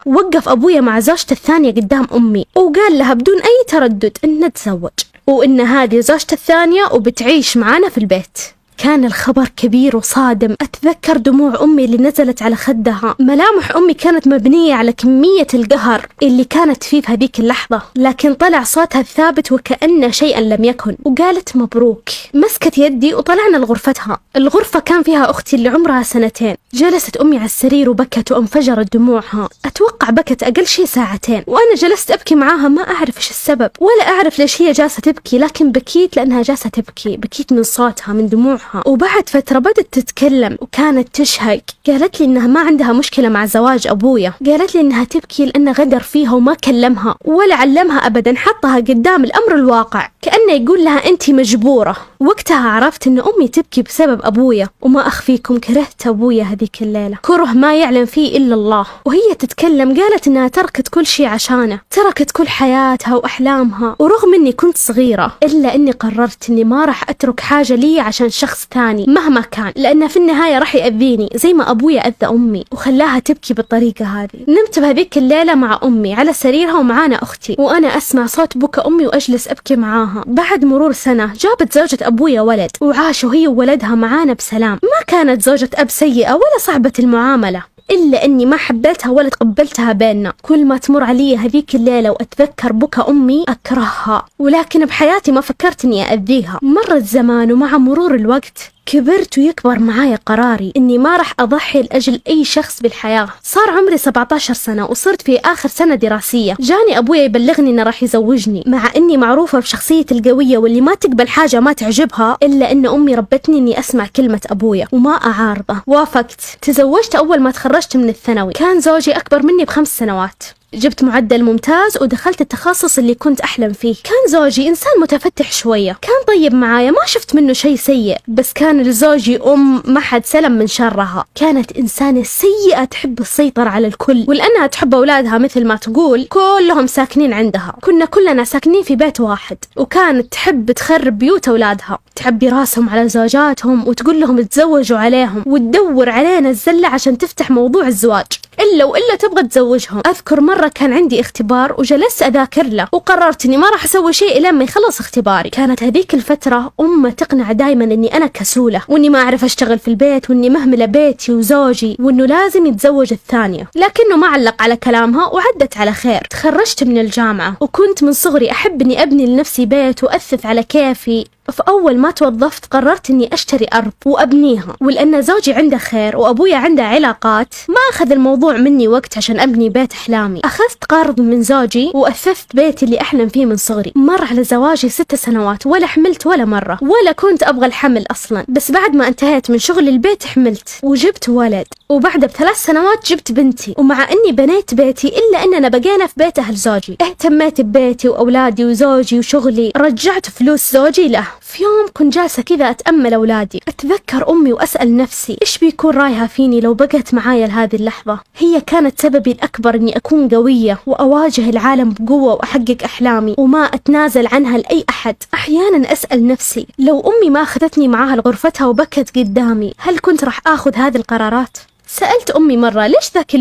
وقف أبويا مع زوجته الثانية قدام أمي وقال لها بدون أي تردد إن نتزوج وإن هذه زوجته الثانية وبتعيش معانا في البيت. كان الخبر كبير وصادم. أتذكر دموع أمي اللي نزلت على خدها. ملامح أمي كانت مبنية على كمية القهر اللي كانت فيه في هذيك اللحظة، لكن طلع صوتها الثابت وكأن شيئا لم يكن، وقالت مبروك. مسكت يدي وطلعنا لغرفتها. الغرفة كان فيها أختي اللي عمرها 2 سنين. جلست أمي على السرير وبكت وانفجرت دموعها. أتوقع بكت أقل شيء 2 ساعات، وأنا جلست أبكي معاها. ما أعرف إيش السبب ولا أعرف ليش هي جالسة تبكي، لكن بكيت لأنها جالسة تبكي. بكيت من صوتها، من دموعها. وبعد فترة بدت تتكلم وكانت تشهق. قالت لي إنها ما عندها مشكلة مع زواج أبويا. قالت لي إنها تبكي لأنه غدر فيها وما كلمها ولا علمها أبدا، حطها قدام الأمر الواقع كأنه يقول لها أنت مجبورة. وقتها عرفت إن أمي تبكي بسبب أبويا، وما أخفيكم كرهت أبويا هذيك الليلة كره ما يعلم فيه إلا الله. وهي تتكلم قالت إنها تركت كل شيء عشانه، تركت كل حياتها وأحلامها، ورغم إني كنت صغيرة إلا إني قررت إني ما راح أترك حاجة لي عشان شخص ثاني مهما كان، لأنه في النهاية راح يأذيني زي ما أبويا أذى أمي وخلاها تبكي بالطريقة هذه. نمت بهذيك الليلة مع أمي على سريرها ومعانا أختي، وأنا أسمع صوت بكى أمي وأجلس أبكي معاها. بعد مرور سنة جابت زوجة أبويا ولد، وعاشوا هي وولدها معانا بسلام. ما كانت زوجة أب سيئة ولا صعبة المعاملة، إلا أني ما حبيتها ولا تقبلتها بيننا. كل ما تمر علي هذيك الليلة وأتذكر بكى أمي أكرهها، ولكن بحياتي ما فكرت أني أذيها. مر الزمان ومع مرور الوقت كبرت ويكبر معايا قراري إني ما راح أضحي لأجل أي شخص بالحياة. صار عمري 17 سنة وصرت في آخر سنة دراسية. جاني أبويا يبلغني إنه راح يزوجني، مع إني معروفة بشخصيتي القوية واللي ما تقبل حاجة ما تعجبها، إلا إن أمي ربتني إني أسمع كلمة أبويا وما أعارضه. وافقت. تزوجت أول ما تخرجت من الثانوي. كان زوجي أكبر مني ب5 سنوات. جبت معدل ممتاز ودخلت التخصص اللي كنت أحلم فيه. كان زوجي إنسان متفتح شوية، كان طيب معايا، ما شفت منه شيء سيء، بس كان لزوجي ما حد سلم من شرها. كانت إنسانة سيئة تحب السيطرة على الكل، ولأنها تحب أولادها مثل ما تقول كلهم ساكنين عندها. كنا كلنا ساكنين في بيت واحد، وكانت تحب تخرب بيوت أولادها، تعبي راسهم على زوجاتهم وتقول لهم تزوجوا عليهم، وتدور علينا الزلة عشان تفتح موضوع الزواج إلا تبغى تزوجهم. أذكر مرة كان عندي اختبار وجلست أذاكر له، وقررت إني ما راح أسوي شيء إلا ما يخلص اختباري. كانت هذيك الفترة تقنع دايما إني أنا كسولة، وإني ما أعرف أشتغل في البيت، وإني مهملة بيتي وزوجي، وإنه لازم يتزوج الثانية. لكنه ما علق على كلامها وعدت على خير. تخرجت من الجامعة وكنت من صغري أحب إني أبني لنفسي بيت وأثث على كيفي. فأول ما توظفت قررت إني أشتري أرض وأبنيها، ولأن زوجي عنده خير وأبويا عنده علاقات ما أخذ الموضوع مني وقت عشان أبني بيت أحلامي. أخذت قرض من زوجي وأثثت بيتي اللي أحلم فيه من صغري. مر على زواجي 6 سنوات ولا حملت ولا مرة، ولا كنت أبغى الحمل أصلا، بس بعد ما انتهيت من شغل البيت حملت وجبت ولد، وبعد ب3 سنوات جبت بنتي. ومع أني بنيت بيتي إلا أننا بقينا في بيت أهل زوجي. اهتميت ببيتي وأولادي وزوجي وشغلي، رجعت فلوس زوجي له. في يوم كنت جالسة كذا أتأمل أولادي، أتذكر أمي وأسأل نفسي إيش بيكون رايها فيني لو بقت معايا لهذه اللحظة. هي كانت سببي الأكبر إني أكون قوية وأواجه العالم بقوة وأحقق أحلامي وما أتنازل عنها لأي أحد. أحيانا أسأل نفسي لو أمي ما أخذتني معاها لغرفتها وبكت قدامي، هل كنت راح أخذ هذه القرارات؟ سألت أمي مرة ليش ذاك